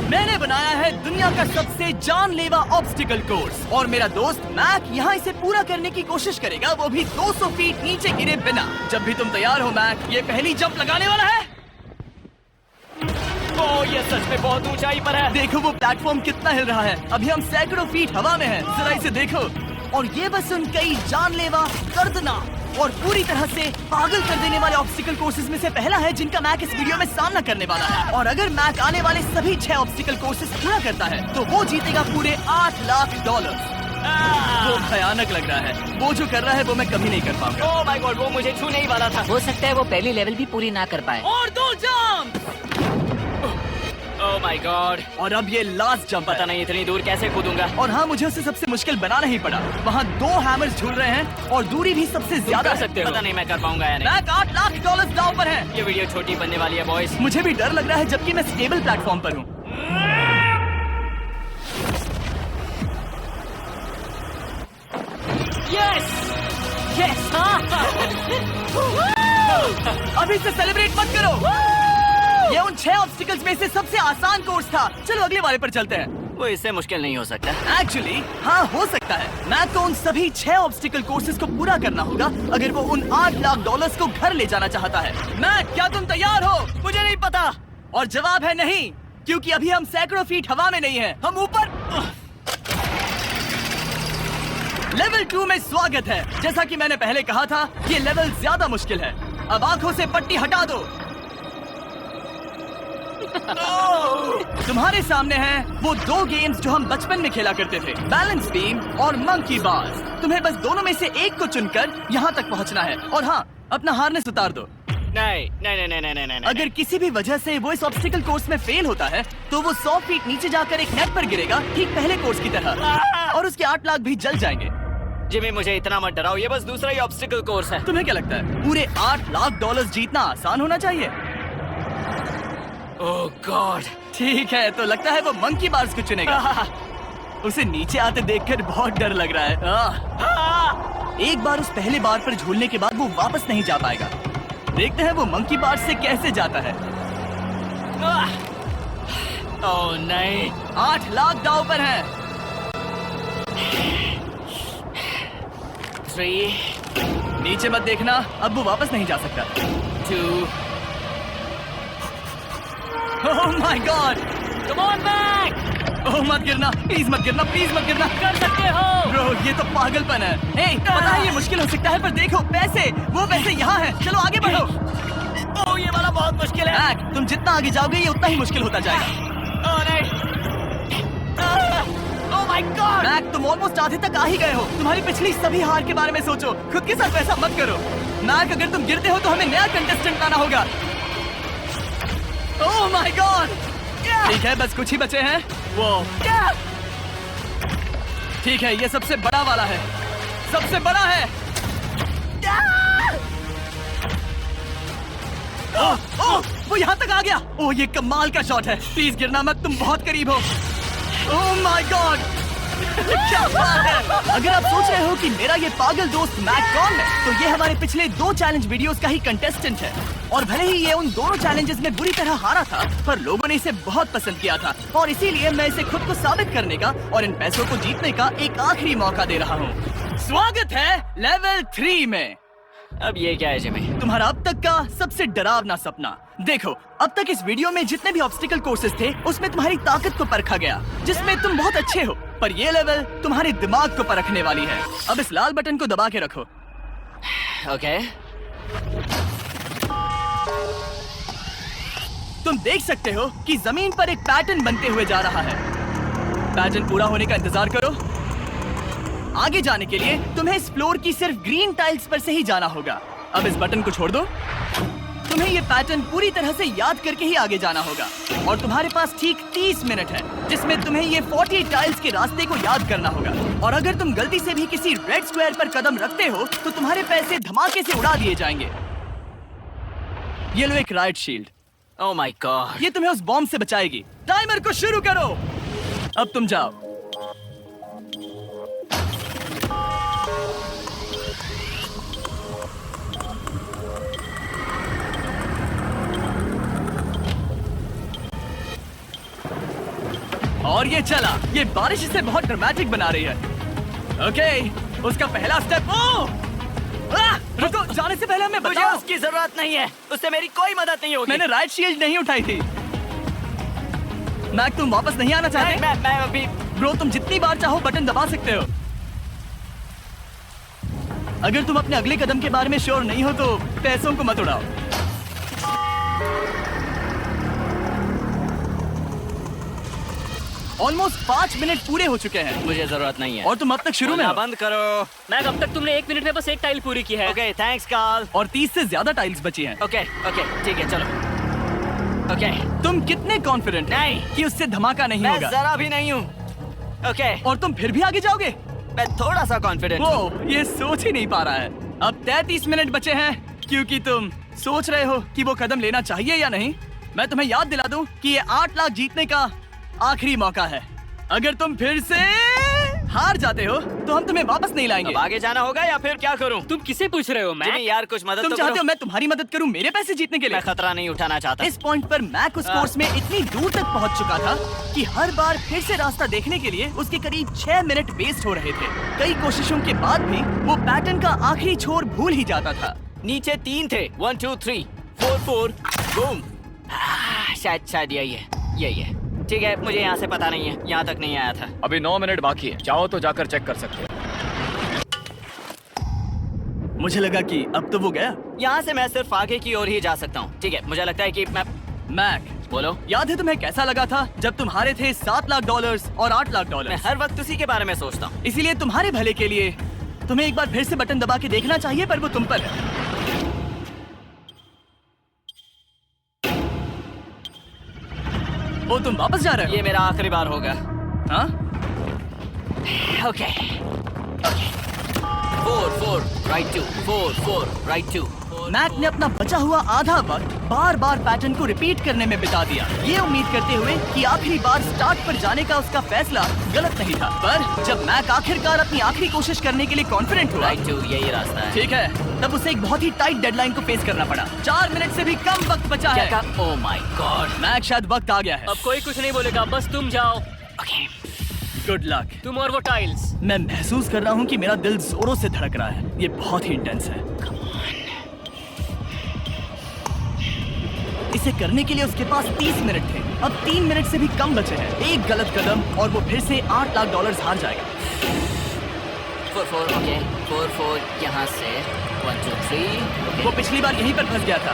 मैंने बनाया है दुनिया का सबसे जानलेवा ऑब्स्टिकल कोर्स और मेरा दोस्त मैक यहाँ इसे पूरा करने की कोशिश करेगा, वो भी 200 फीट नीचे गिरे बिना। जब भी तुम तैयार हो मैक, ये पहली जंप लगाने वाला है। ओह, ये सच में बहुत ऊंचाई पर है। देखो वो प्लेटफॉर्म कितना हिल रहा है। अभी हम सैकड़ों फीट हवा में हैं। जरा इसे देखो। और ये बस उन कई जानलेवा, दर्दनाक और पूरी तरह से पागल कर देने वाले ऑब्स्टिकल कोर्सेज में से पहला है जिनका मैक इस वीडियो में सामना करने वाला है। और अगर मैक आने वाले सभी 6 ऑब्स्टिकल कोर्सेज पूरा करता है तो वो जीतेगा पूरे $8 लाख। वो भयानक लग रहा है। वो जो कर रहा है वो मैं कभी नहीं कर पाऊंगा। ओह माय गॉड, वो मुझे छूने ही वाला था। हो सकता है वो पहली लेवल भी पूरी ना कर पाए। और 2 जंप। ओह माय गॉड, और अब ये लास्ट जंप। पता नहीं इतनी दूर कैसे कूदूंगा। और हाँ, मुझे उसे सबसे मुश्किल बनाना ही पड़ा। वहाँ 2 हैमर्स झूल रहे हैं और दूरी भी सबसे ज्यादा कर सकते हो। पता नहीं मैं कर पाऊंगा या नहीं। मैक $8 लाख दांव पर है। ये वीडियो छोटी बनने वाली है बॉयज। मुझे भी डर लग रहा है जबकि मैं स्टेबल प्लेटफॉर्म पर हूँ। Yes yes. अभी से सेलिब्रेट मत करो। ये उन 6 ऑब्स्टिकल्स में से सबसे आसान कोर्स था। चलो अगले वाले पर चलते हैं। वो इससे मुश्किल नहीं हो सकता। एक्चुअली हाँ, हो सकता है। मैक को उन सभी 6 ऑब्स्टिकल कोर्सेज को पूरा करना होगा अगर वो उन $8 लाख को घर ले जाना चाहता है। मैक, क्या तुम तैयार हो? मुझे नहीं पता। और जवाब है नहीं, क्योंकि अभी हम सैकड़ों फीट हवा में नहीं हैं। हम ऊपर। लेवल 2 में स्वागत है। जैसा कि मैंने पहले कहा था, ये लेवल ज्यादा मुश्किल है। अब आंखों से पट्टी हटा दो। तुम्हारे सामने हैं वो 2 गेम्स जो हम बचपन में खेला करते थे, बैलेंस बीम और मंकी बार्स। तुम्हें बस दोनों में से एक को चुनकर यहाँ तक पहुँचना है। और हाँ, अपना हार्नेस उतार दो। नहीं नहीं नहीं नहीं नहीं नहीं। अगर किसी भी वजह से वो इस ऑब्स्टिकल कोर्स में फेल होता है तो वो 100 फीट नीचे जाकर एक नेट पर गिरेगा, ठीक पहले कोर्स की तरह। और उसके 8 लाख भी जल जाएंगे। जिमी, मुझे इतना मत डराओ। ये बस दूसरा ही ऑब्स्टिकल कोर्स है। तुम्हें क्या लगता है पूरे $8 लाख जीतना आसान होना चाहिए? ओह गॉड। ठीक है, तो लगता है वो मंकी बार्स को चुनेगा। उसे नीचे आते देखकर बहुत डर लग रहा है। एक बार उस पहले बार पर झूलने के बाद वो वापस नहीं जा पाएगा। देखते हैं वो मंकी बार्स से कैसे जाता है। ओह नहीं, 8 लाख दांव पर है। 3 नीचे मत देखना, अब वो वापस नहीं जा सकता। 2 oh my God. Come on back. Oh मत गिरना, प्लीज मत गिरना, प्लीज मत गिरना। कर सकते हो। ब्रो, ये तो पागलपन है। हे, पता है ये मुश्किल हो सकता है, पर देखो पैसे, वो पैसे यहाँ हैं। चलो आगे बढ़ो। ओह, ये वाला बहुत मुश्किल है। मैक, तुम जितना आगे जाओगे ये उतना ही मुश्किल होता जाएगा। ओह नहीं। ओह माय गॉड। मैक, तुम ऑलमोस्ट आधे तक आ ही गए हो। तुम्हारी पिछली सभी हार के बारे में सोचो। खुद के साथ वैसा मत करो। मैक, अगर तुम गिरते हो तो हमें नया कंटेस्टेंट लाना होगा। ओह माय गॉड। ठीक है, बस कुछ ही बचे हैं। वो ठीक है, ये सबसे बड़ा वाला है। सबसे बड़ा है। ओह, वो यहाँ तक आ गया। ओह, ये कमाल का शॉट है। प्लीज गिरना मत, तुम बहुत करीब हो। ओह माय गॉड, क्या बात है। अगर आप सोच रहे हो कि मेरा ये पागल दोस्त मैक कौन है, तो ये हमारे पिछले 2 चैलेंज वीडियोस का ही कंटेस्टेंट है। और भले ही ये उन दोनों चैलेंजेस में बुरी तरह हारा था, पर लोगों ने इसे बहुत पसंद किया था। और इसीलिए मैं इसे खुद को साबित करने का और इन पैसों को जीतने का एक आखिरी मौका दे रहा हूँ। स्वागत है लेवल 3 में। अब ये क्या है जिमी? तुम्हारा अब तक का सबसे डरावना सपना। देखो, अब तक इस वीडियो में जितने भी ऑब्स्टिकल कोर्सेज थे उसमें तुम्हारी ताकत को परखा गया, जिसमें तुम बहुत अच्छे हो। पर ये लेवल तुम्हारे दिमाग को परखने वाली है। अब इस लाल बटन को दबा के रखो। ओके। तुम देख सकते हो कि जमीन पर एक पैटर्न बनते हुए जा रहा है। पैटर्न पूरा होने का इंतजार करो। आगे जाने के लिए तुम्हें इस फ्लोर की सिर्फ ग्रीन टाइल्स पर से ही जाना होगा। अब इस बटन को छोड़ दो। तुम्हें ये पैटर्न पूरी तरह से याद करके ही आगे जाना होगा। और तुम्हारे पास ठीक 30 मिनट है, जिसमें तुम्हें ये 40 टाइल्स के रास्ते को याद करना होगा। और अगर तुम गलती से भी किसी रेड स्क्वायर पर कदम रखते हो तो तुम्हारे पैसे धमाके से उड़ा दिए जाएंगे। ये लो एक right shield. Oh my God. ये तुम्हें उस बॉम्ब से बचाएगी। टाइमर को शुरू करो। अब तुम जाओ। और ये चला। ये बारिश इसे बहुत ड्रामेटिक बना रही है। ओके, उसका पहला स्टेप। रुको, जाने से पहले हमें मुझे बताओ। उसकी जरूरत नहीं है, उससे मेरी कोई मदद नहीं होगी। मैंने राइट शील्ड नहीं उठाई थी। मैक, तुम वापस नहीं आना चाहते? मैं अभी ब्रो, तुम जितनी बार चाहो बटन दबा सकते हो। अगर तुम अपने अगले कदम के बारे में श्योर नहीं हो तो पैसों को मत उड़ाओ। ऑलमोस्ट 5 मिनट पूरे हो चुके हैं मुझे जरूरत नहीं है। और तुम अब तक शुरू में बोलना हो। बंद करो। मैं अब तक तुमने 1 मिनट में बस एक टाइल पूरी की है। Okay, thanks Carl. और 30 से ज्यादा टाइल्स बची हैं। ओके ओके, ठीक है, चलो। ओके, तुम कितने कॉन्फिडेंट नहीं। कि उससे धमाका नहीं मैं होगा? जरा भी नहीं हूँ। ओके, और तुम फिर भी आगे जाओगे? मैं थोड़ा सा कॉन्फिडेंट हूँ। वो ये सोच ही नहीं पा रहा है। अब 33 मिनट बचे हैं क्योंकि तुम सोच रहे हो कि वो कदम लेना चाहिए या नहीं। मैं तुम्हें याद दिला दूं कि ये 8 लाख जीतने का आखिरी मौका है। अगर तुम फिर से हार जाते हो तो हम तुम्हें वापस नहीं लाएंगे। अब आगे जाना होगा या फिर क्या करूँ? तुम किसे पूछ रहे हो? मैं जिमी यार, कुछ मदद तुम तो चाहते करो। हो मैं तुम्हारी मदद करूं मेरे पैसे जीतने के लिए? मैं खतरा नहीं उठाना चाहता। इस पॉइंट पर मैक उस कोर्स में इतनी दूर तक पहुंच चुका था कि हर बार फिर से रास्ता देखने के लिए उसके करीब 6 मिनट वेस्ट हो रहे थे। कई कोशिशों के बाद भी वो पैटर्न का आखिरी छोर भूल ही जाता था। नीचे 3 थे। 1 2 3 4 4 बूम। शायद यही है। ठीक है, मुझे यहाँ से पता नहीं है, यहाँ तक नहीं आया था। अभी 9 मिनट बाकी है, चाहो तो जाकर चेक कर सकते हो। मुझे लगा कि अब तो वो गया। यहाँ से मैं सिर्फ आगे की ओर ही जा सकता हूँ। ठीक है, मुझे लगता है कि मैं मैक, बोलो। याद है तुम्हें कैसा लगा था जब तुम हारे थे $7 लाख और $8 लाख? मैं हर वक्त उसी के बारे में सोचता हूँ। इसीलिए तुम्हारे भले के लिए तुम्हें एक बार फिर से बटन दबा के देखना चाहिए, पर वो तुम पर है। ओ, तुम वापस जा रहे ये मेरा आखिरी बार होगा। हो? हाँ? Okay 4 4 right 2 4 4 right 2। मैक ने अपना बचा हुआ आधा वक्त बार बार पैटर्न को रिपीट करने में बिता दिया, ये उम्मीद करते हुए कि आखिरी बार स्टार्ट पर जाने का उसका फैसला गलत नहीं था। पर जब मैक आखिरकार अपनी आखिरी कोशिश करने के लिए कॉन्फिडेंट हुआ, राइट 2 यही रास्ता है। ठीक है, तब उसे एक बहुत ही टाइट डेडलाइन को फेस करना पड़ा। 4 मिनट से भी कम वक्त बचा क्या है। कहा? ओह माय गॉड। मैक, शायद वक्त आ गया है। अब कोई कुछ नहीं बोलेगा, बस तुम जाओ। Okay, good luck. तुम और वो टाइल्स। मैं महसूस कर रहा हूँ कि मेरा दिल जोरों से धड़क रहा है। ये बहुत ही इंटेंस है। इसे करने के लिए उसके पास 30 मिनट थे। अब 3 मिनट से भी कम बचे हैं। एक गलत कदम और वो फिर से $8 लाख हार जाएगा। 4 4 ओके 4 4 यहाँ से 1 2 3। वो पिछली बार यहीं पर फंस गया था।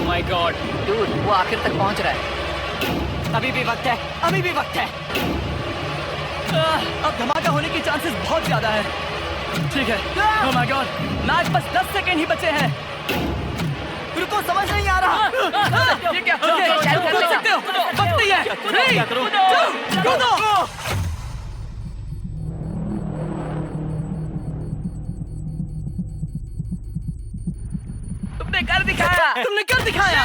माय गॉड, डूड, वो आखिर तक पहुंच रहा है। अभी भी वक्त है, अभी भी वक्त है। अब धमाका होने की चांसेस बहुत ज्यादा है। ठीक है। ओह माय गॉड, मैच बस 10 सेकंड ही बचे हैं। रुको, समझ नहीं आ रहा। ये क्या? ओके, तुम कूद सकते हो। वक्त नहीं है। 3 2 कूदो। तुमने कर दिखाया।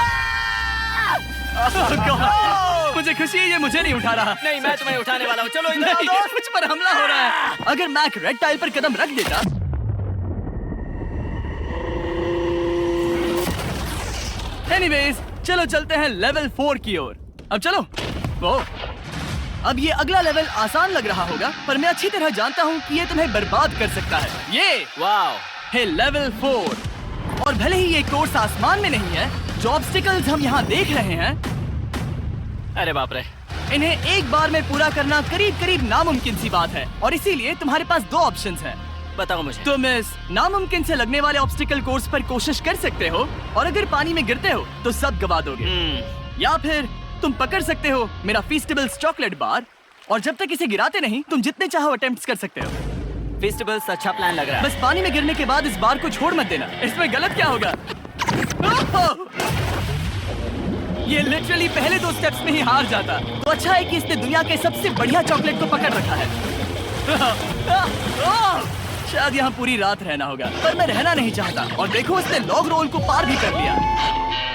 Oh God, मुझे खुशी है ये मुझे नहीं उठा रहा। नहीं, मैं तुम्हें उठाने वाला हूँ। चलो इधर आओ नहीं, दोस्त। मुझ पर हमला हो रहा है। अगर मैक रेड टाइल पर कदम रख देता, एनीवेज, चलो चलते हैं लेवल 4 की ओर। अब चलो। वो अब ये अगला लेवल आसान लग रहा होगा, पर मैं अच्छी तरह जानता हूँ कि ये तुम्हें बर्बाद कर सकता है। ये वाओ, है लेवल 4। और भले ही ये कोर्स आसमान में नहीं है, जो ऑब्स्टिकल्स हम यहाँ देख रहे हैं, अरे बाप रे। इन्हें एक बार में पूरा करना करीब करीब नामुमकिन सी बात है। और इसीलिए तुम्हारे पास 2 ऑप्शंस हैं। बताओ मुझे। तुम इस नामुमकिन से लगने वाले ऑब्स्टिकल कोर्स पर कोशिश कर सकते हो, और अगर पानी में गिरते हो तो सब गवा दोगे। या फिर तुम पकड़ सकते हो मेरा फीस्टेबल्स चॉकलेट बार, और जब तक इसे गिराते नहीं तुम जितने चाहो अटेम्प्ट्स कर सकते हो। फेस्टिवल्स अच्छा प्लान लग रहा है। बस पानी में गिरने के बाद इस बार को छोड़ मत देना। इसमें गलत क्या होगा? ये लिटरली पहले 2 स्टेप्स में ही हार जाता। तो अच्छा है कि इसने दुनिया के सबसे बढ़िया चॉकलेट को पकड़ रखा है। शायद यहाँ पूरी रात रहना होगा, पर मैं रहना नहीं चाहता। और देखो उसने लॉग रोल को पार भी कर लिया।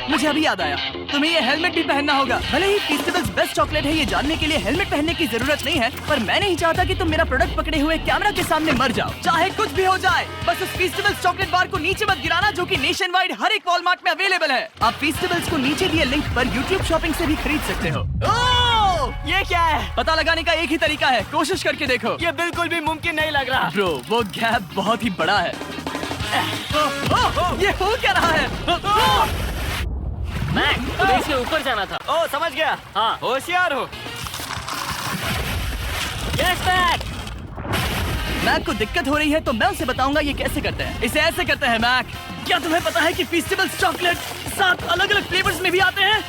मुझे अभी याद आया, तुम्हें ये हेलमेट भी पहनना होगा। भले ही फीस्टेबल्स बेस्ट चॉकलेट है ये जानने के लिए हेलमेट पहनने की जरूरत नहीं है, पर मैं नहीं चाहता कि तुम मेरा प्रोडक्ट पकड़े हुए कैमरा के सामने मर जाओ। चाहे कुछ भी हो जाए, बस उस फीस्टेबल्स चॉकलेट बार को नीचे मत गिराना, जो कि नेशन वाइड हर एक वॉलमार्ट में अवेलेबल है। आप फीस्टेबल्स को नीचे दिए लिंक पर यूट्यूब शॉपिंग से भी खरीद सकते हो। ओह, ये क्या है? पता लगाने का एक ही तरीका है, कोशिश करके देखो। ये बिल्कुल भी मुमकिन नहीं लग रहा। ब्रो, वो गैप बहुत ही बड़ा है। ये हो क्या रहा है? मैक, तुम्हें इसके ऊपर जाना था। ओह, समझ गया। हाँ। होशियार हो। Yes Mac. मैक को दिक्कत हो रही है तो मैं उसे बताऊंगा ये कैसे करते हैं। इसे ऐसे करते हैं मैक। क्या तुम्हें पता है कि फीस्टेबल्स चॉकलेट 7 अलग-अलग फ्लेवर्स में भी आते हैं?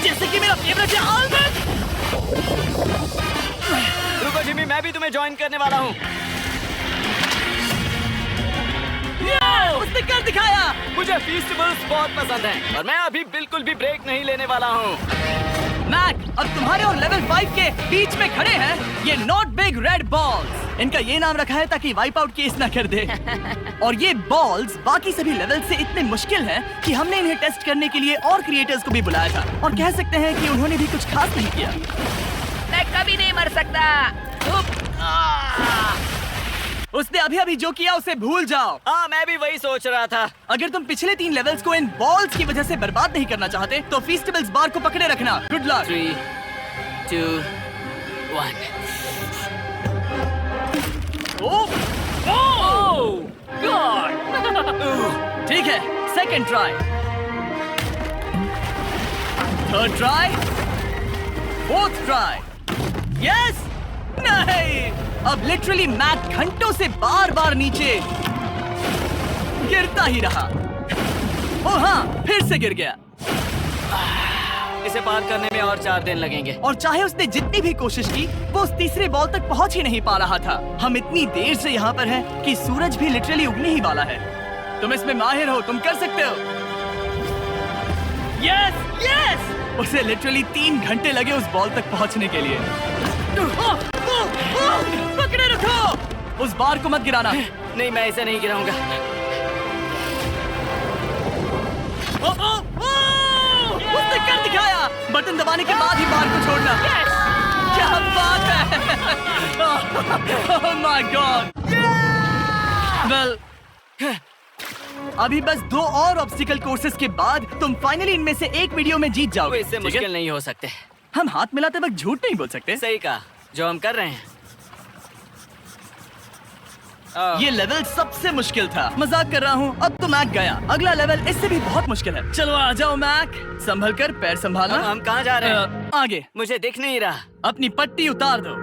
जैसे कि मेरा फेवरेट है आलमंड। रुको जिमी, मैं भी तुम्हें ज्वाइन करने वाला हूँ। उसने कर दिखाया। मुझे फीस्टेबल्स बहुत पसंद हैं और मैं अभी बिल्कुल भी ब्रेक नहीं लेने वाला हूँ। मैक, अब तुम्हारे और लेवल 5 के बीच में खड़े हैं ये नॉट बिग रेड बॉल्स। इनका ये नाम रखा है ताकि वाइप आउट केस ना कर दे। और ये बॉल्स बाकी सभी लेवल से इतने मुश्किल हैं कि हमने इन्हें टेस्ट करने के लिए और क्रिएटर्स को भी बुलाया था, और कह सकते हैं कि उन्होंने भी कुछ खास नहीं किया। मैं कभी नहीं मर सकता। उसने अभी जो किया उसे भूल जाओ। हाँ, मैं भी वही सोच रहा था। अगर तुम पिछले 3 लेवल्स को इन बॉल्स की वजह से बर्बाद नहीं करना चाहते तो फीस्टेबल्स बार को पकड़े रखना। Good luck. 3, 2, 1। ओह गॉड। ठीक है, second try, third try, fourth try. Yes, नहीं। अब लिटरली मैक घंटों से बार बार नीचे गिरता ही रहा। ओह हाँ, फिर से गिर गया। इसे पार करने में और 4 दिन लगेंगे। और चाहे उसने जितनी भी कोशिश की, वो उस तीसरे बॉल तक पहुंच ही नहीं पा रहा था। हम इतनी देर से यहाँ पर हैं कि सूरज भी लिटरली उगने ही वाला है। तुम इसमें माहिर हो, तुम कर सकते हो। Yes yes. उसे लिटरली 3 घंटे लगे उस बॉल तक पहुंचने के लिए। पकड़े रखो, उस बार को मत गिराना। नहीं, मैं इसे नहीं गिराऊंगा। उसने कर दिखाया। बटन दबाने के बाद ही बार को छोड़ना। क्या बात है। ओह माय गॉड। वेल, अभी बस 2 और ऑब्स्टिकल कोर्सेस के बाद तुम फाइनली इनमें से एक वीडियो में जीत वो जाओगे। इससे ठीक है? मुश्किल नहीं हो सकते। हम हाथ मिलाते वक्त झूठ नहीं बोल सकते। सही कहा, जो हम कर रहे हैं। ये लेवल सबसे मुश्किल था। मजाक कर रहा हूँ, अब तो मैक गया। अगला लेवल इससे भी बहुत मुश्किल है। चलो आ जाओ मैक, संभल कर, पैर संभालना। हम कहाँ जा रहे हैं? आगे। मुझे दिख नहीं रहा। अपनी पट्टी उतार दो।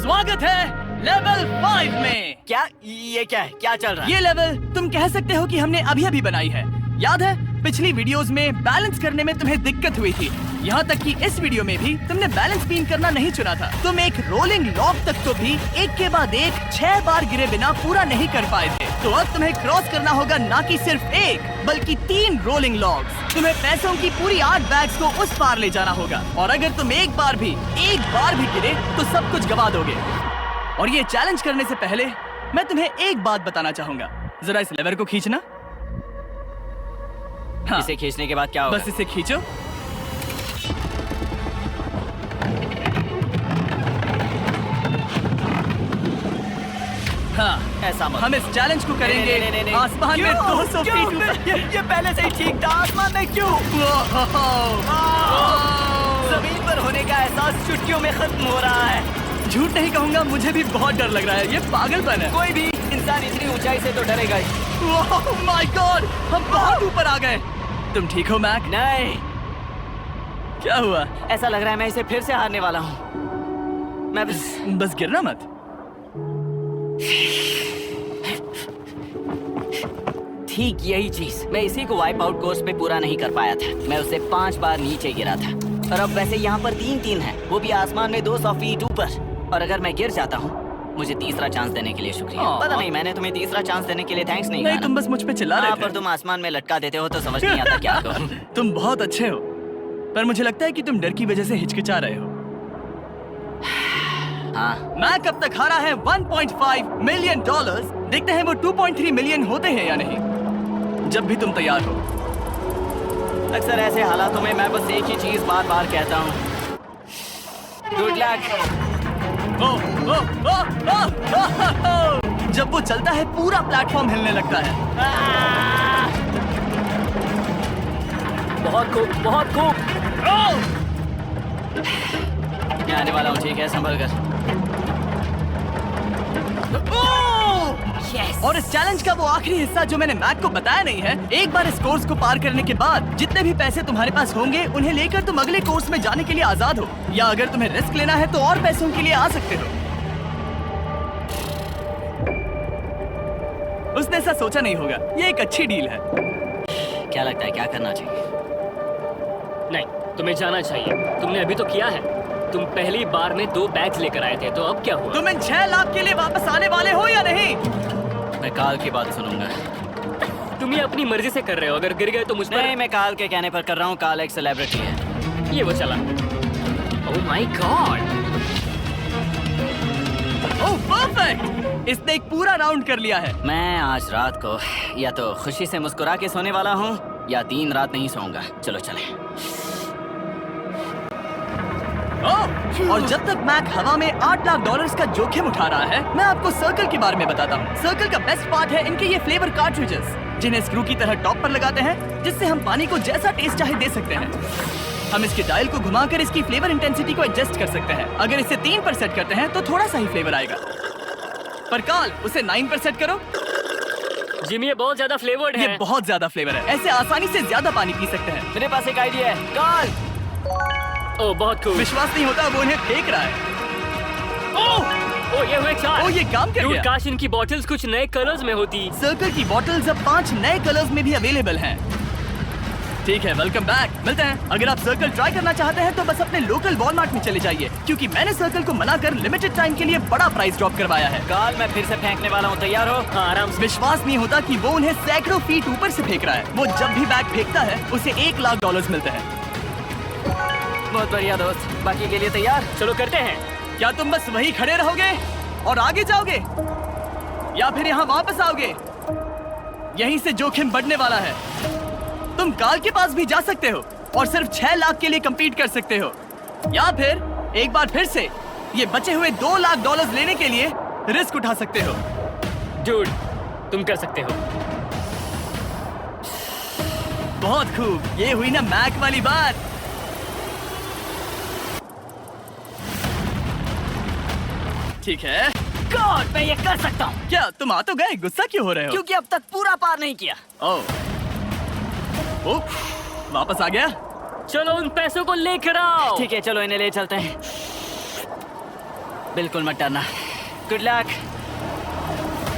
स्वागत है लेवल 5 में। क्या ये क्या है? क्या चल रहा है? ये लेवल तुम कह सकते हो कि हमने अभी बनाई है। याद है पिछली वीडियोस में बैलेंस करने में तुम्हें दिक्कत हुई थी। यहाँ तक कि इस वीडियो में भी तुमने बैलेंस बीन करना नहीं चुना था। तुम एक रोलिंग लॉक तक को भी एक के बाद एक 6 बार गिरे बिना पूरा नहीं कर पाए थे। तो अब तुम्हें क्रॉस करना होगा ना कि सिर्फ 1 बल्कि 3 रोलिंग लॉक्स। तुम्हें पैसों की पूरी 8 बैग्स को उस पार ले जाना होगा, और अगर तुम एक बार भी गिरे तो सब कुछ गवा दोगे। और ये चैलेंज करने से पहले मैं तुम्हें एक बात बताना चाहूंगा। जरा इस लेवर को खींचना। हाँ, इसे खींचने के बाद क्या होगा? बस इसे खींचो। हाँ, ऐसा मत। हम इस चैलेंज को करेंगे नहीं। आसमान में 200 फीट ऊपर। ये पहले से ही ठीक था। आसमान में क्यों? जमीन पर होने का एहसास चुटकियों में खत्म हो रहा है। झूठ नहीं कहूंगा, मुझे भी बहुत डर लग रहा है। ये पागलपन है। कोई भी इंसान इतनी ऊंचाई से तो डरेगा ही। ओह माय गॉड, हम बहुत ऊपर आ गए। तुम ठीक हो मैक? नहीं, क्या हुआ? ऐसा लग रहा है मैं इसे फिर से हारने वाला हूँ। मैं बस गिरना मत। ठीक यही चीज, मैं इसी को वाइप आउट कोर्स पे पूरा नहीं कर पाया था। मैं उससे 5 बार नीचे गिरा था, और अब वैसे यहाँ पर 3-3 है, वो भी आसमान में 200 फीट ऊपर। और अगर मैं गिर जाता हूँ, मुझे तीसरा चांस देने के लिए शुक्रिया। पता नहीं, मैंने तुम्हें तीसरा चांस देने के लिए थैंक्स नहीं कहा। तुम बस मुझ पे चिल्ला रहे थे। पर तुम आसमान में लटका देते हो तो समझ नहीं आता क्या करूं। तुम बहुत अच्छे हो, पर मुझे लगता है कि तुम डर की वजह से हिचकिचा रहे हो। हाँ। मैक अब तक हारा है 1.5 मिलियन डॉलर्स। देखते हैं वो 2.3 मिलियन होते हैं या नहीं। जब भी तुम तैयार हो। अक्सर ऐसे हालातों में मैं बस एक ही चीज बार बार कहता हूँ, गुड लक। ओ, ओ, ओ, ओ, ओ, ओ, ओ। जब वो चलता है पूरा प्लेटफॉर्म हिलने लगता है। बहुत खूब, बहुत खूब। मैं आने वाला हूँ, ठीक है, संभल कर। और इस चैलेंज का वो आखिरी हिस्सा जो मैंने मैक को बताया नहीं है, एक बार इस कोर्स को पार करने के बाद जितने भी पैसे तुम्हारे पास होंगे उन्हें लेकर तुम अगले कोर्स में जाने के लिए आजाद हो, या अगर तुम्हें रिस्क लेना है तो और पैसों के लिए आ सकते हो। उसने ऐसा सोचा नहीं होगा, ये एक अच्छी डील है। क्या लगता है क्या करना चाहिए? नहीं, तुम्हें जाना चाहिए। तुमने अभी तो किया है। तुम पहली बार में 2 बैग्स लेकर आए थे, तो अब क्या हुआ? तुम इन 6 लाख के लिए वापस आने वाले हो या नहीं? मैं काल की बात सुनूंगा। तुम ये अपनी मर्जी से कर रहे हो। अगर गिर गए तो मुझ पर नहीं, मैं काल के कहने पर कर रहा हूँ। काल एक सेलिब्रिटी है। ये वो चला। ओह माय गॉड। Oh perfect! इसने एक पूरा राउंड कर लिया है। मैं आज रात को या तो खुशी से मुस्कुरा के सोने वाला हूँ या 3 रात नहीं सोऊंगा। चलो चलें। और जब तक मैक हवा में 8 लाख डॉलर्स का जोखिम उठा रहा है, मैं आपको सर्कल के बारे में बताता हूँ। सर्कल का बेस्ट पार्ट है इनके ये फ्लेवर कार्ट्रिजेस, जिन्हें स्क्रू की तरह टॉप पर लगाते हैं, जिससे हम पानी को जैसा टेस्ट चाहे दे सकते हैं। हम इसके डायल को घुमाकर इसकी फ्लेवर इंटेंसिटी को एडजस्ट कर सकते हैं। अगर इसे 3 पर सेट करते हैं तो थोड़ा सा ही फ्लेवर आएगा, पर काल उसे 9 पर सेट करो। जिमी, ये बहुत ज्यादा फ्लेवर्ड ये है। बहुत ज्यादा फ्लेवर है, ऐसे आसानी से ज्यादा पानी पी सकते हैं। मेरे पास एक आइडिया है। काल, ओह बहुत खूब। विश्वास नहीं होता, वो उन्हें फेंक रहा है। ओह ये हुए 4। ओ, ये काम कर Dude, गया। काश इनकी बॉटल्स कुछ नए कलर्स में होती। सर्कल की बॉटल्स अब 5 नए कलर्स में भी अवेलेबल हैं। ठीक है, वेलकम बैक। मिलते हैं। अगर आप सर्कल ट्राई करना चाहते हैं तो बस अपने लोकल वॉलमार्ट में चले जाइए, क्योंकि मैंने सर्कल को मना कर लिमिटेड टाइम के लिए बड़ा प्राइस ड्रॉप करवाया है। काल, मैं फिर से फेंकने वाला हूँ। तैयार हो? हाँ, आराम से। विश्वास नहीं होता कि वो उन्हें सैकड़ों फीट ऊपर से फेंक रहा है। वो जब भी बैग फेंकता है उसे 1 लाख डॉलर्स मिलते हैं। बहुत बढ़िया दोस्त, बाकी के लिए तैयार? चलो करते हैं। क्या तुम बस वहीं खड़े रहोगे और आगे जाओगे, या फिर यहाँ वापस आओगे? यहीं से जोखिम बढ़ने वाला है। तुम काल के पास भी जा सकते हो और सिर्फ 6 लाख के लिए compete कर सकते हो, या फिर एक बार फिर से ये बचे हुए 2 लाख डॉलर्स लेने के लिए रिस्क उठा सकते हो। Dude, तुम कर सकते हो। बहुत खूब, ये हुई ना मैक वाली बात। ठीक है। गॉड, मैं ये कर सकता हूँ। क्या तुम आ तो गए, गुस्सा क्यों हो रहे हो? क्योंकि अब तक पूरा पार नहीं किया। ओ, वापस आ गया। चलो उन पैसों को लेकर आओ। ठीक है, चलो इन्हें ले चलते हैं। बिल्कुल मत डरना। Good luck.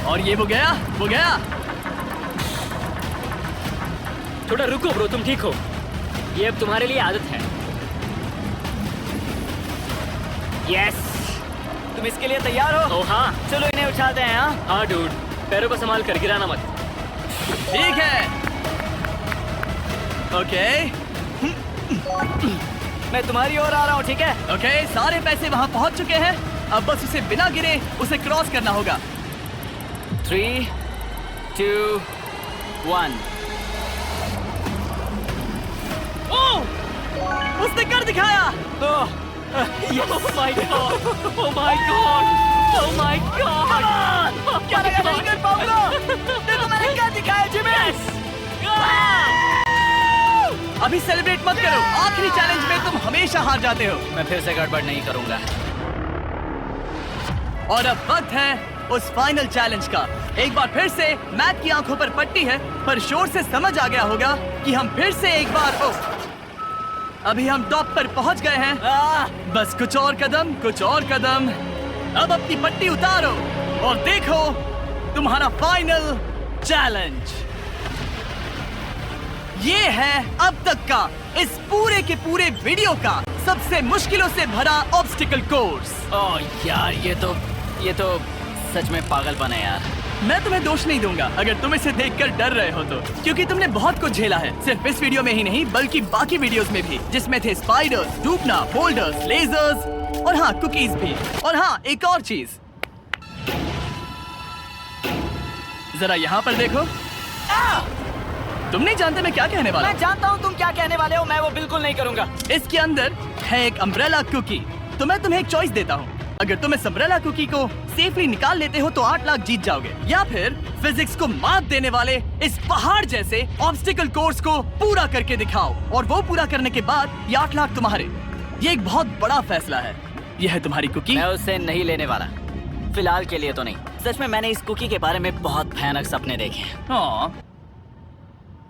और ये वो गया, वो गया। थोड़ा रुको ब्रो, तुम ठीक हो? ये अब तुम्हारे लिए आदत है। यस। तुम इसके लिए तैयार हो? ओह हाँ। चलो इन्हें उठाते हैं। हाँ, हाँ डूड, पैरों को संभाल कर, गिराना मत। ठीक है। ओके मैं तुम्हारी ओर आ रहा हूँ, ठीक है? ओके, सारे पैसे वहाँ पहुँच चुके हैं। अब बस उसे बिना गिरे उसे क्रॉस करना होगा। 3, 2, 1। ओह! उसने कर दिखाया। Oh my god! Oh my god! Oh my god! क्या लगा नहीं कर पाऊंगा? देखो मैंने क्या दिखाया जिमी। अभी सेलिब्रेट मत करो, आखिरी चैलेंज में तुम हमेशा हार जाते हो। मैं फिर से गड़बड़ नहीं करूंगा। और अब वक्त है उस फाइनल चैलेंज का। एक बार फिर से मैक की आंखों पर पट्टी है, पर शोर से समझ आ गया होगा कि हम फिर से एक बार अभी हम टॉप पर पहुंच गए हैं। बस कुछ और कदम, कुछ और कदम। अब अपनी पट्टी उतारो और देखो तुम्हारा फाइनल चैलेंज। ये है अब तक का इस पूरे के पूरे वीडियो का सबसे मुश्किलों से भरा ऑब्स्टिकल कोर्स। ओह यार, ये तो सच में पागलपन है यार। मैं तुम्हें दोष नहीं दूंगा अगर तुम इसे देखकर डर रहे हो तो, क्योंकि तुमने बहुत कुछ झेला है, सिर्फ इस वीडियो में ही नहीं बल्कि बाकी वीडियोस में भी, जिसमें थे स्पाइडर्स, डूबना, बोल्डर्स, लेजर्स, और हाँ, कुकीज भी। और हाँ, एक और चीज, जरा यहाँ पर देखो। तुम नहीं जानते मैं क्या कहने वाला मैं जानता हूँ तुम क्या कहने वाले हो, मैं वो बिल्कुल नहीं करूँगा। हूँ। इसके अंदर है एक अम्ब्रेला कुकी। तो मैं तुम्हें एक चॉइस देता हूँ। अगर तुम इस अम्ब्रेला कुकी को सेफली निकाल लेते हो तो 8 लाख जीत जाओगे, या फिर फिजिक्स को मात देने वाले इस पहाड़ जैसे ऑब्स्टिकल कोर्स को पूरा करके दिखाओ, और वो पूरा करने के बाद ये 8 लाख तुम्हारे। ये एक बहुत बड़ा फैसला है। यह है तुम्हारी कुकी। मैं उससे नहीं लेने वाला, फिलहाल के लिए तो नहीं। सच में मैंने इस कुकी के बारे में बहुत भयानक सपने देखे हैं। हाँ,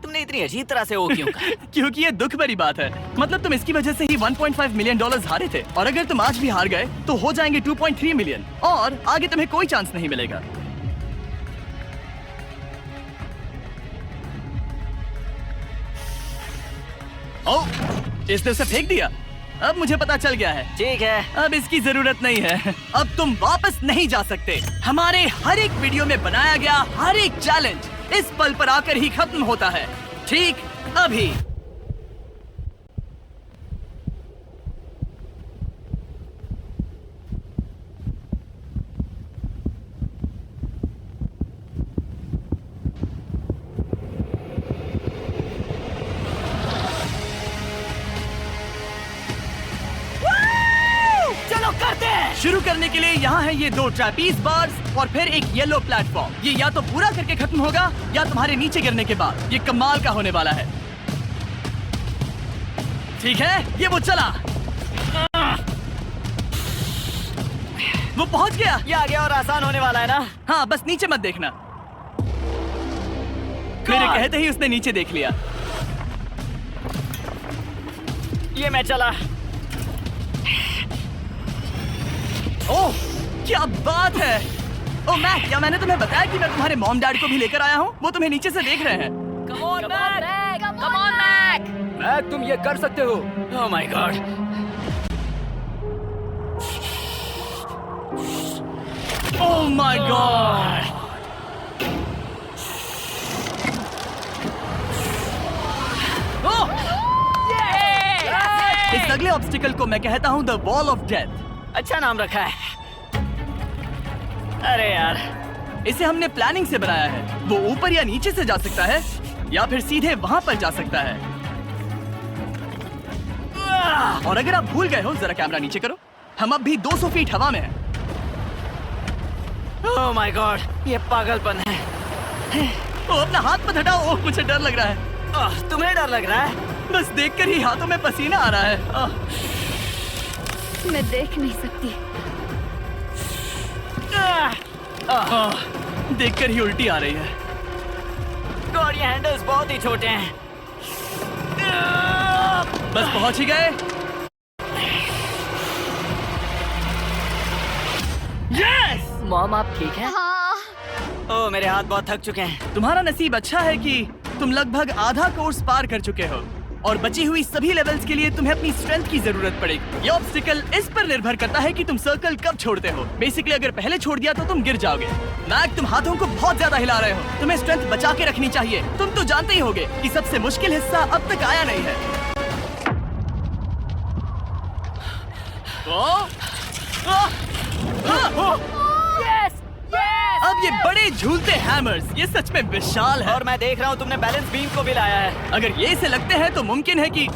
तुमने इतनी अजीब तरह से वो क्यों कहा? क्योंकि ये दुख भरी बात है। मतलब तुम इसकी वजह से ही 1.5 मिलियन डॉलर्स हारे थे, और अगर तुम आज भी हार गए तो हो जाएंगे 2.3 मिलियन, और आगे तुम्हें कोई चांस नहीं मिलेगा। ओह, इसने उसे फेंक दिया। अब मुझे पता चल गया है। ठीक है, अब इसकी जरूरत नहीं है। अब तुम वापस नहीं जा सकते। हमारे हर एक वीडियो में बनाया गया हर एक चैलेंज इस पल पर आकर ही खत्म होता है, ठीक अभी। चलो करते हैं। शुरू करने के लिए यहाँ है ये 2 ट्रैपीज बार्स और फिर एक येलो प्लेटफॉर्म। ये या तो पूरा करके खत्म होगा या तुम्हारे नीचे गिरने के बाद। ये कमाल का होने वाला है। ठीक है, ये वो चला। वो पहुंच गया। ये आगे और आसान होने वाला है ना? हाँ, बस नीचे मत देखना। मेरे कहते ही उसने नीचे देख लिया। ये मैं चला। ओह, क्या बात है। ओह मैक, क्या मैंने तुम्हें बताया कि मैं तुम्हारे मॉम डैड को भी लेकर आया हूँ? वो तुम्हें नीचे से देख रहे हैं। Come on Mac, come on Mac. Mac, तुम ये कर सकते हो। Oh my God. Oh my God. इस अगले ऑब्स्टिकल को मैं कहता हूँ द वॉल ऑफ डेथ। अच्छा नाम रखा है। अरे यार, इसे हमने प्लानिंग से बनाया है। वो ऊपर या नीचे से जा सकता है, या फिर सीधे वहां पर जा सकता है। और अगर आप भूल गए हो, जरा कैमरा नीचे करो। हम अब भी 200 फीट हवा में हैं। ओह माय गॉड, ये पागलपन है। ओ, अपना हाथ मत हटाओ। ओह, मुझे डर लग रहा है। तुम्हें डर लग रहा है? बस देखकर ही हाथों में पसीना आ रहा है। मैं देख नहीं सकती। देखकर ही उल्टी आ रही है। गॉड, ये हैंडल्स बहुत ही छोटे हैं। बस पहुंच ही गए। यस! मॉम, आप ठीक हैं? हाँ, ओह, मेरे हाथ बहुत थक चुके हैं। तुम्हारा नसीब अच्छा है कि तुम लगभग आधा कोर्स पार कर चुके हो, और बची हुई सभी लेवल्स के लिए तुम्हें अपनी स्ट्रेंथ की जरूरत पड़ेगी। ये ऑब्स्टिकल इस पर निर्भर करता है कि तुम सर्कल कब छोड़ते हो। बेसिकली अगर पहले छोड़ दिया तो तुम गिर जाओगे। मैक, तुम हाथों को बहुत ज्यादा हिला रहे हो। तुम्हें स्ट्रेंथ बचा के रखनी चाहिए। तुम तो जानते ही होगे कि सबसे मुश्किल हिस्सा अब तक आया नहीं है। अब ये बड़े झूलते हैमर्स, ये सच में विशाल है। और मैं देख रहा हूँ तुमने बैलेंस बीम को भी लाया है। अगर ये इसे लगते हैं तो मुमकिन है कि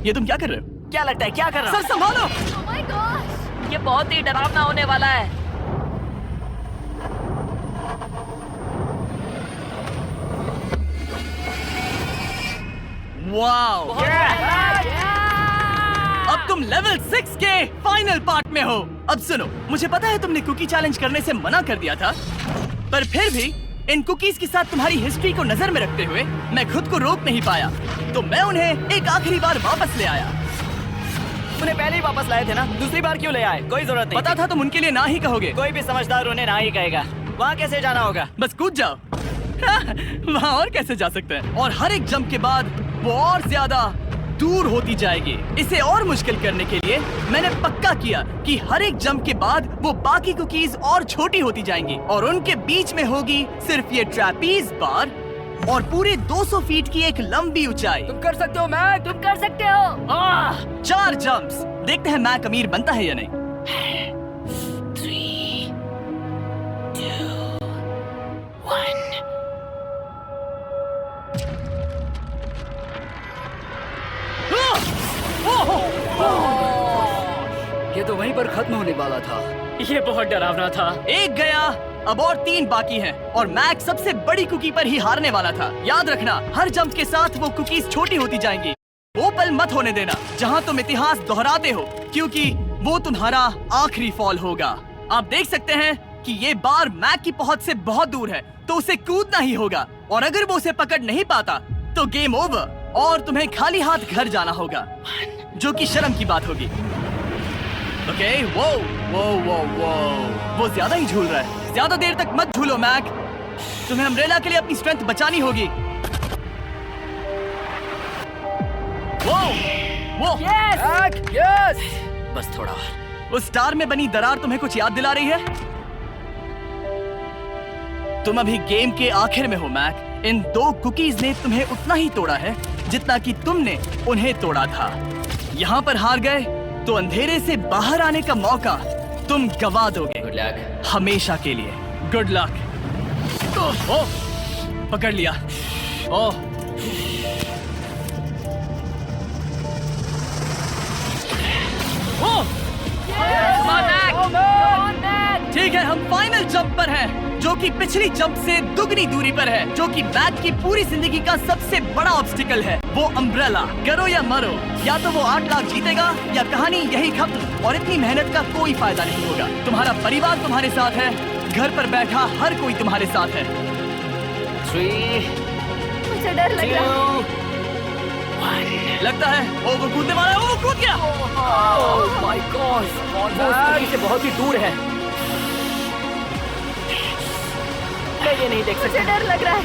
ये तुम क्या कर रहे हो? क्या लगता है, क्या कर रहा सर हूँ? संभालो। oh my gosh! ये बहुत ही डरावना होने वाला है। वाओ! अब तुम लेवल 6 के फाइनल पार्ट में हो। अब सुनो, मुझे पता है तुमने कुकी चैलेंज करने से मना कर दिया था, पर फिर भी इन कुकीज के साथ तुम्हारी हिस्ट्री को नजर में रखते हुए मैं खुद को रोक नहीं पाया, तो मैं उन्हें एक आखिरी बार वापस ले आया। उन्हें पहले ही वापस लाए थे ना, दूसरी बार क्यों ले आए? कोई जरूरत नहीं। पता था तुम उनके लिए ना ही कहोगे। कोई भी समझदार उन्हें ना ही कहेगा। वहाँ कैसे जाना होगा? बस कूद जाओ। वहाँ और कैसे जा सकते हैं? और हर एक जंप के बाद वो और ज्यादा दूर होती जाएगी। इसे और मुश्किल करने के लिए मैंने पक्का किया कि हर एक जंप के बाद वो बाकी कुकीज और छोटी होती जाएंगी, और उनके बीच में होगी सिर्फ ये ट्रैपीज बार और पूरे 200 फीट की एक लंबी ऊंचाई। तुम कर सकते हो मैक। तुम कर सकते हो। 4 जंप्स। देखते हैं मैक अमीर बनता है या नहीं। 3, 2, 1. ये तो वहीं पर खत्म होने वाला था। ये बहुत डरावना था। एक गया, अब और 3 बाकी हैं और मैक सबसे बड़ी कुकी पर ही हारने वाला था। याद रखना, हर जंप के साथ वो कुकीज छोटी होती जाएंगी। वो पल मत होने देना जहां तुम इतिहास दोहराते हो, क्योंकि वो तुम्हारा आखिरी फॉल होगा। आप देख सकते हैं कि ये बार मैक की पहुंच से बहुत दूर है, तो उसे कूदना ही होगा। और अगर वो उसे पकड़ नहीं पाता तो गेम ओवर और तुम्हें खाली हाथ घर जाना होगा, जो कि शर्म की बात होगी। ओके, वो ज्यादा ही झूल रहा है। ज्यादा देर तक मत झूलो मैक, तुम्हें अम्ब्रेला के लिए अपनी स्ट्रेंथ बचानी होगी। वो यस। बस थोड़ा और। उस स्टार में बनी दरार तुम्हें कुछ याद दिला रही है? तुम अभी गेम के आखिर में हो मैक। इन 2 कुकीज ने तुम्हें उतना ही तोड़ा है जितना कि तुमने उन्हें तोड़ा था। यहाँ पर हार गए तो अंधेरे से बाहर आने का मौका तुम गवा दोगे। Good luck. हमेशा के लिए। Good luck. ओह, पकड़ लिया। ओह, ठीक है, हम फाइनल जंप पर हैं, जो कि पिछली जंप से दुगनी दूरी पर है, जो कि मैक की पूरी जिंदगी का सबसे बड़ा ऑब्स्टिकल है, वो अम्ब्रेला। करो या मरो, या तो वो 8 लाख जीतेगा या कहानी यही खत्म और इतनी मेहनत का कोई फायदा नहीं होगा। तुम्हारा परिवार तुम्हारे साथ है, घर पर बैठा हर कोई तुम्हारे साथ है। 3, मुझे डर लग रहा है। 2, 1. लगता है वो कूदने वाला है। वो कूद गया। ओह माय गॉड, वो स्टोरी से बहुत ही दूर है। मैं ये नहीं देख मुझे सकता। डर लग रहा है।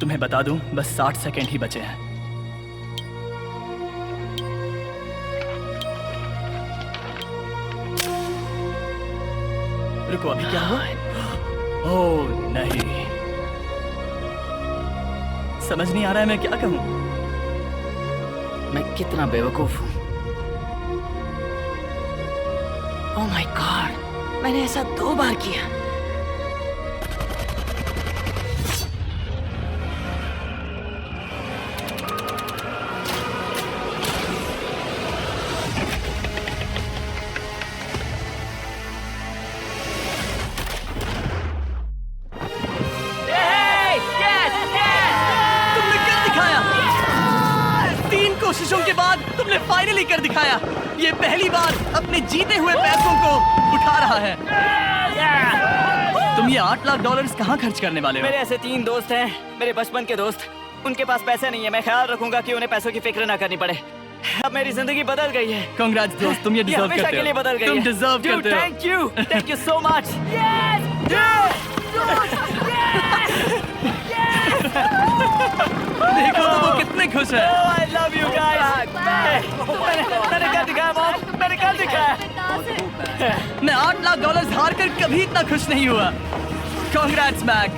तुम्हें बता दूं, बस 60 सेकंड ही बचे हैं। रुको, अभी क्या हुआ? ओह नहीं, समझ नहीं आ रहा है मैं क्या कहूं। मैं कितना बेवकूफ हूँ। ओह माय गॉड, मैंने ऐसा 2 बार किया। तुमने कर दिखाया। 3 कोशिशों के बाद तुमने फाइनली कर दिखाया। ये पहली बार अपने जीते हुए पैसों को उठा रहा है। तुम ये $8 लाख कहाँ खर्च करने वाले हो? मेरे ऐसे 3 दोस्त हैं, मेरे बचपन के दोस्त। उनके पास पैसे नहीं है। मैं ख्याल रखूंगा कि उन्हें पैसों की फिक्र ना करनी पड़े। अब मेरी जिंदगी बदल गई है। कांग्रेट्स दोस्त, तुम ये डिजर्व हमेशा करते के लिए हो। बदल गई तुम है। डिजर्व करते हो। Thank you so much. देखो तो वो कितने खुश है। I love you guys. मैंने कर दिखाया मॉम, मैंने कर दिखाया। मैं $8 लाख हार कर कभी इतना खुश नहीं हुआ। Congrats Mac.